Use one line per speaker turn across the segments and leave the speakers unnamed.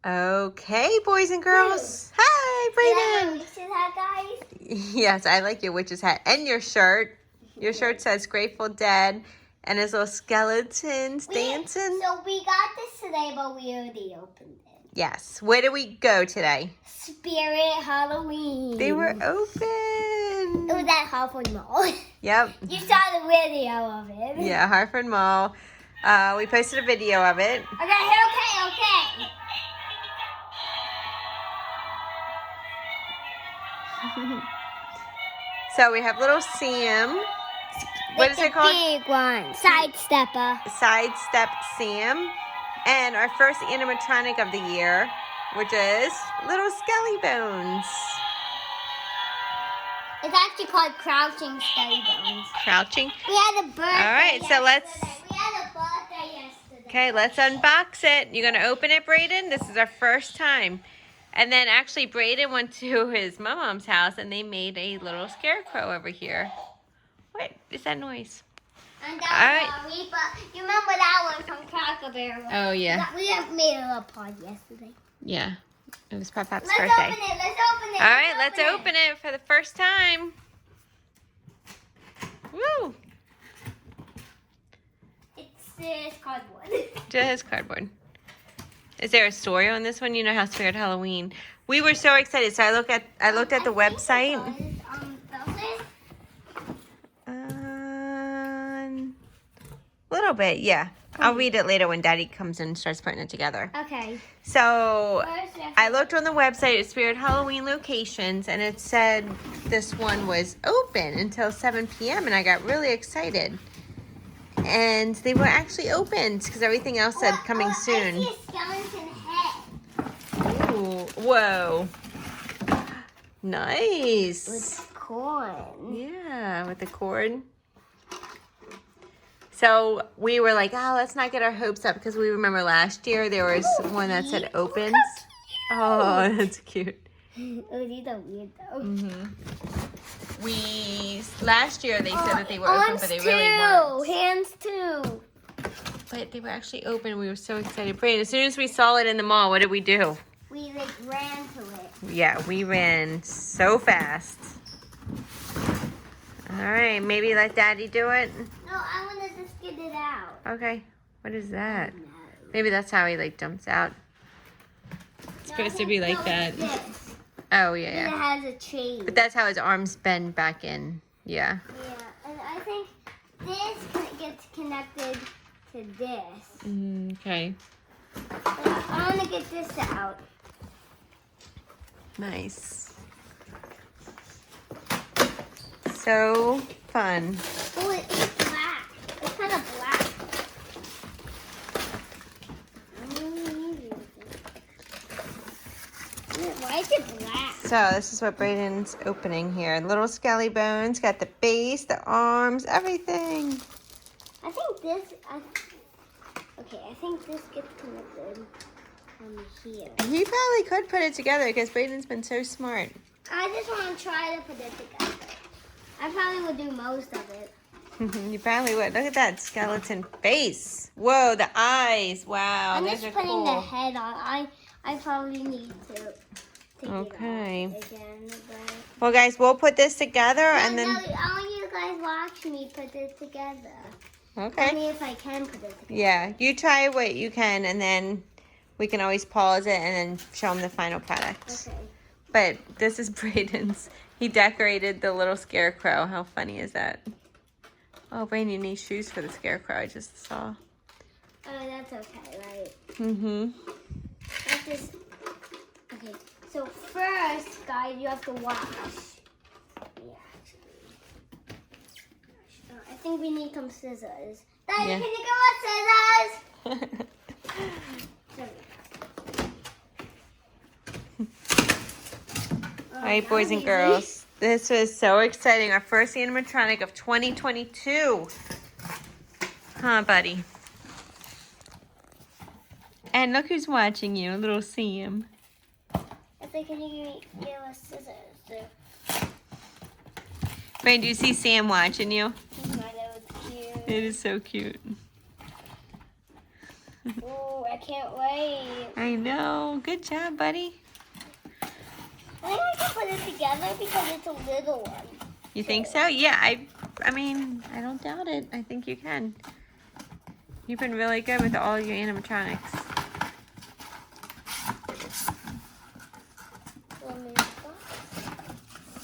Okay, boys and girls. Hi, Brayden.
Witch's hat, guys.
Yes, I like your witch's hat and your shirt. Your shirt says Grateful Dead and his little skeletons dancing.
So we got this today, but we already opened it.
Yes. Where did we go today?
Spirit Halloween.
They were open.
It was at Hartford Mall.
Yep.
You saw the video of it.
Yeah, Hartford Mall. We posted a video of it.
Okay.
So we have little Sam. What is it called?
Big one. Sidestepper.
Sidestep Sam. And our first animatronic of the year, which is little Skelly Bones.
It's actually called Crouching Skelly Bones.
Crouching.
We had a birthday.
All right, so let's.
We had a birthday yesterday.
Okay, let's unbox it. You're gonna open it, Brayden? This is our first time. And then actually Brayden went to his mom's house and they made a little scarecrow over here. What is that noise?
And that was Reaper. You remember that one from Cracker Barrel?
Oh, yeah.
We have made a little pod yesterday.
Yeah, it was Pop's birthday.
Let's open it.
All right, let's open it for the first time. Woo!
It's cardboard.
Just cardboard. Is there a story on this one? You know how Spirit Halloween. We were so excited. So I looked at the website. A little bit, yeah. I'll read it later when Daddy comes in and starts putting it together.
Okay.
So I looked on the website at Spirit Halloween locations, and it said this one was open until 7 p.m. and I got really excited. And they were actually opened because everything else said coming soon.
I see a skeleton head.
Ooh, whoa. Nice.
With corn.
Yeah, with the cord. So we were like, oh, let's not get our hopes up because we remember last year there was one that said opens. Oh, that's cute.
Oh, these are weird though.
Last year they said that they were open, but they really weren't.
Hands too.
But they were actually open. We were so excited. Brayden, as soon as we saw it in the mall, what did we do?
We ran to it.
Yeah, we ran so fast. All right, maybe let Daddy do it.
No, I want to just get it out.
Okay, what is that?
No.
Maybe that's how he jumps out. It's supposed to be like that.
This.
Oh, yeah,
And
yeah.
it has a chain.
But that's how his arms bend back in. Yeah.
Yeah, and I think this gets connected to this.
Okay.
I want to get this out.
Nice. So fun.
Oh, it's black. It's kind of black. Why is it black?
So this is what Brayden's opening here. Little Skelly Bones, got the base, the arms, everything.
I think this. I think this gets connected on here.
He probably could put it together because Brayden's been so smart.
I just want to try to put it together. I probably would do most of it.
You probably would. Look at that skeleton face. Whoa, the eyes. Wow,
I'm
those
just
are
putting
cool.
the head on. I probably need to take
Okay.
it off again. But
Well, guys, we'll put this together and then.
I want you guys watch me put this together.
Okay.
Tell me if I can put it together.
Yeah, you try what you can, and then we can always pause it and then show them the final product.
Okay.
But this is Brayden's. He decorated the little scarecrow. How funny is that? Oh, Brayden, you need shoes for the scarecrow. I just saw.
Oh, that's okay, right? That's just okay. So first, guys, you have to wash. Yeah, actually. I think we need some scissors. Daddy,
Yeah.
can you give us scissors? There we go.
All right, boys and girls. This was so exciting. Our first animatronic of 2022. Huh, buddy? And look who's watching you, little Sam.
I think can you give us scissors?
Brayden, do you see Sam watching you?
That was cute.
It is so cute.
Ooh, I can't wait.
I know. Good job, buddy.
I think I can put it together because it's a little one.
You think so? Yeah, I mean, I don't doubt it. I think you can. You've been really good with all your animatronics.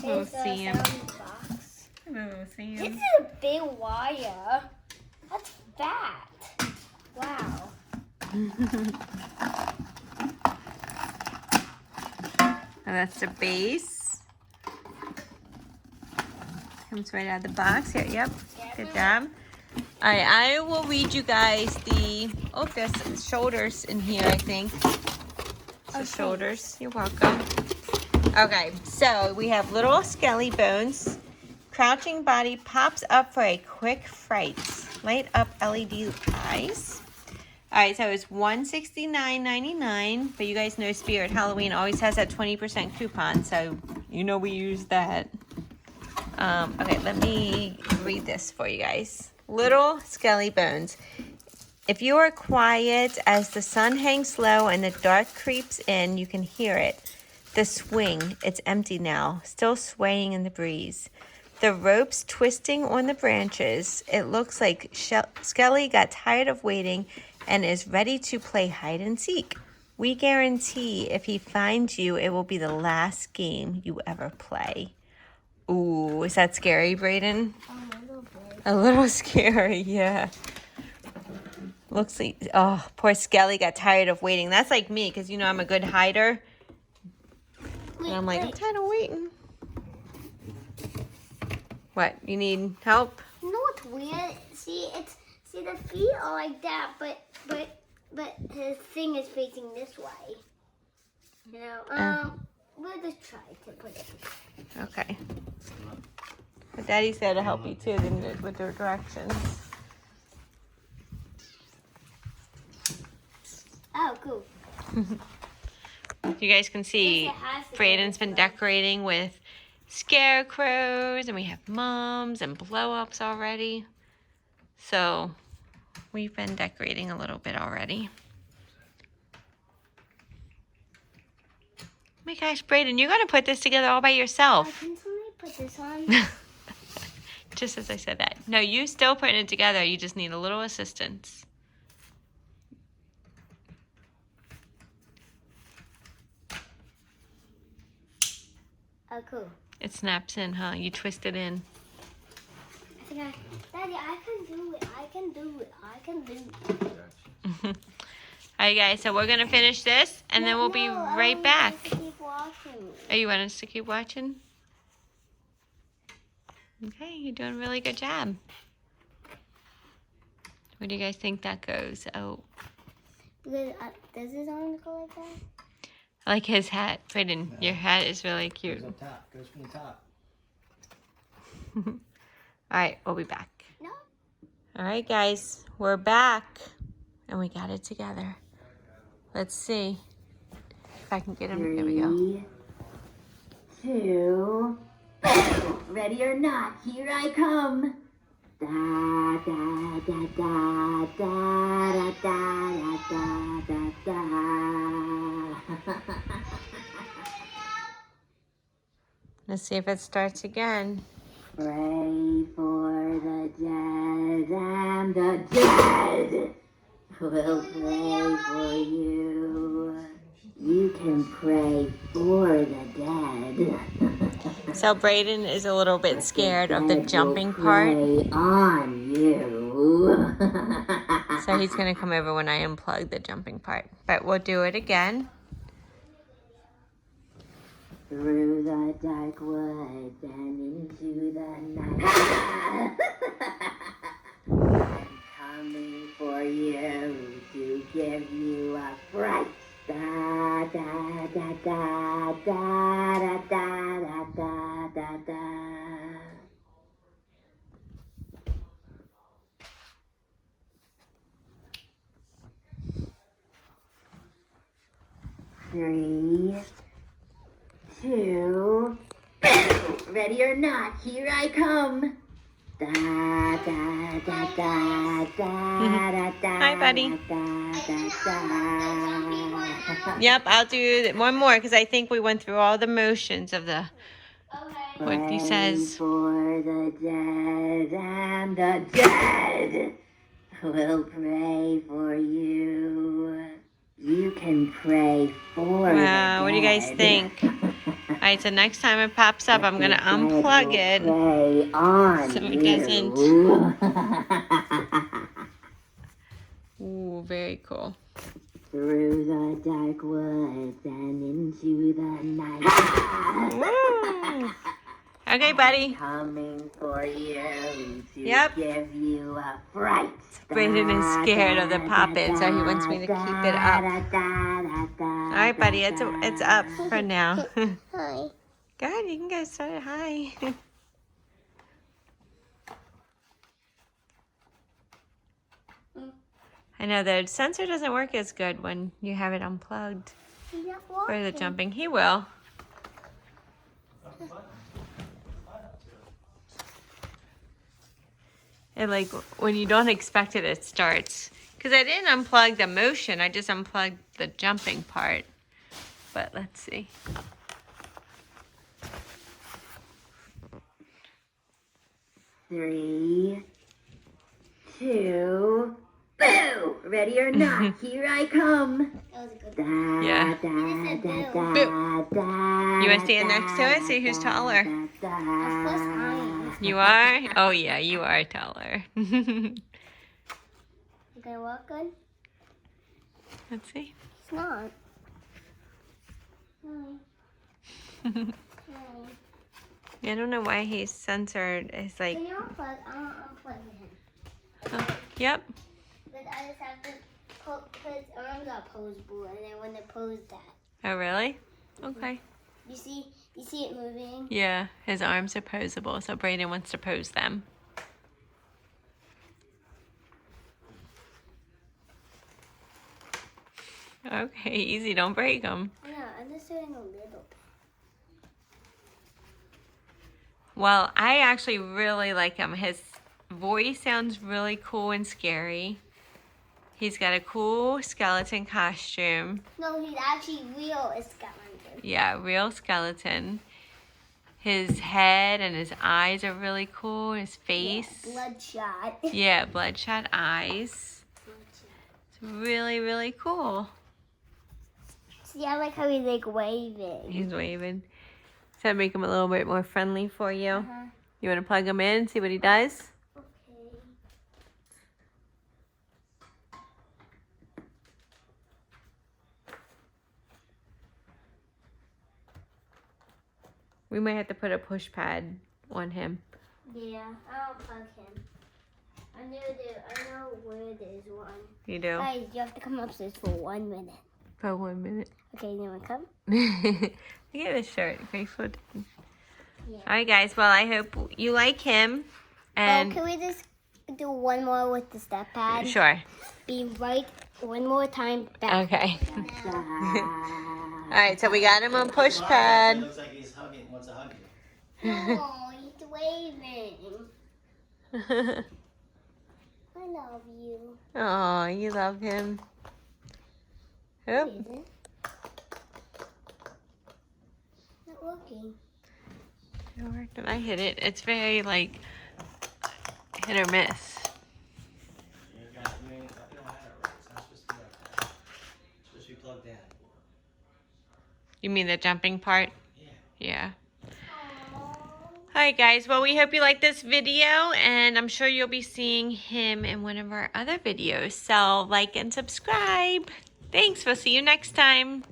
We'll
see him.
box.
We'll see
This
him.
is a big wire. That's fat. Wow.
And that's the base. Comes right out of the box here. Yep. Good job. All right, I will read you guys the. Oh, there's some shoulders in here, I think. The shoulders. You're welcome. Okay, so we have little Skelly bones. Crouching body pops up for a quick fright. Light up LED eyes. All right, so it's $169.99, but you guys know Spirit Halloween always has that 20% coupon, so you know we use that. Okay, let me read this for you guys. Little Skelly bones. If you are quiet as the sun hangs low and the dark creeps in, you can hear it. The swing, it's empty now, still swaying in the breeze. The ropes twisting on the branches. It looks like Skelly got tired of waiting and is ready to play hide and seek. We guarantee if he finds you, it will be the last game you ever play. Ooh, is that scary, Brayden? A little scary, yeah. Looks like, oh, poor Skelly got tired of waiting. That's like me, because you know I'm a good hider. And I'm like, I'm tired of waiting. What, you need help?
You know what's weird? See the feet are like that, but his thing is facing this way. You know, we'll just try to put it.
Okay. But Daddy's there to help you too, with the directions.
Oh, cool.
You guys can see Brayden's been decorating with scarecrows, and we have mums and blow-ups already. So we've been decorating a little bit already. Oh my gosh, Brayden, you're gonna put this together all by yourself.
Can somebody put this on?
Just as I said that. No, you still putting it together. You just need a little assistance.
Oh, cool.
It snaps in, huh? You twist it in.
Daddy, I can do it. I can do it. I can do it.
All right, guys. So we're gonna finish this, and then we'll be right back.
Keep watching.
Oh, you want us to keep watching? Okay, you're doing a really good job. Where do you guys think that goes? Oh.
Does his arm go like that?
I like his hat. Brayden, your hat is really cute.
Goes up top. Goes from the top.
All right, we'll be back.
No.
All right, guys, we're back, and we got it together. Let's see if I can get him. Here we go.
2, ready or not, here I come. Da da da da da da da da da da.
Let's see if it starts again.
Pray for the dead and the dead will pray for you. You can pray for the dead.
So Brayden is a little bit scared of the jumping part.
Pray on you.
So he's going to come over when I unplug the jumping part. But we'll do it again.
Through the dark woods and into the night. I'm coming for you to give you a fright. Da da da da da da da da da da. 3, 2, ready or not, here I come. Da, da, da, da, da, da,
Hi, buddy. Yep, I'll do one more because I think we went through all the motions of the
Okay.
what he says.
Pray for the dead and the dead will pray for you. You can pray for the dead.
What do you guys think? All right, so next time it pops up, I'm gonna unplug it
Pray on
so it
you.
doesn't. Ooh, very cool.
Through the dark woods and into the night.
Woo. Okay, buddy.
Coming for you to
Yep.
give you a fright.
Brayden is scared of the pop-it, so he wants me to keep it up. All right, buddy, it's up for now.
Hi.
Go ahead, you can go start it. Hi. I know the sensor doesn't work as good when you have it unplugged for the jumping. He will. And like when you don't expect it, it starts. Because I didn't unplug the motion, I just unplugged the jumping part. But let's see.
3, 2, boo! Ready or not, here I come.
That was a good
Da,
one.
Yeah.
da, da, da,
Boo.
da,
You want to stand next to it? See who's taller.
Of course I am.
You are? Oh yeah, you are taller.
You gonna walk good?
Let's see.
It's not. Hi.
I don't know why he's censored. It's like,
Can you unplug? I'll unplug him.
oh, yep.
But I just have to put his arms are posable, and I want to pose that.
Oh really? Okay.
You see it moving?
Yeah, his arms are posable, so Brayden wants to pose them. Okay, easy, don't break them.
No, I'm just doing a little bit.
Well, I actually really like him. His voice sounds really cool and scary. He's got a cool skeleton costume.
No, he's actually real as skeleton.
Yeah, real skeleton. His head and his eyes are really cool. His face.
Yeah, bloodshot.
Yeah, bloodshot eyes. It's really, really cool.
See, I like how he's like waving.
He's waving. Does that make him a little bit more friendly for you?
Uh-huh.
You want to plug him in and see what he does?
Okay.
We might have to put a push pad on him.
Yeah, I'll plug him. I know where there's one.
You do?
Guys, you have to come upstairs for 1 minute.
For 1 minute.
Okay, you want to come?
Look at this shirt. Graceful.
Yeah.
Alright guys, well I hope you like him. And
Can we just do one more with the step pad?
sure.
Be right one more time back.
Okay. Alright, so we got him on push pad.
Looks like he's hugging, wants to hug you.
No, he's waving. I love you.
Oh, you love him. Oop.
Is it? Not working.
It worked and I hit it. It's very like hit or miss.
You don't have it right. It's not supposed to be like that. It's supposed to be plugged in.
You mean the jumping part?
Yeah.
Yeah.
Aww.
Alright guys, well we hope you like this video and I'm sure you'll be seeing him in one of our other videos. So like and subscribe. Thanks, we'll see you next time.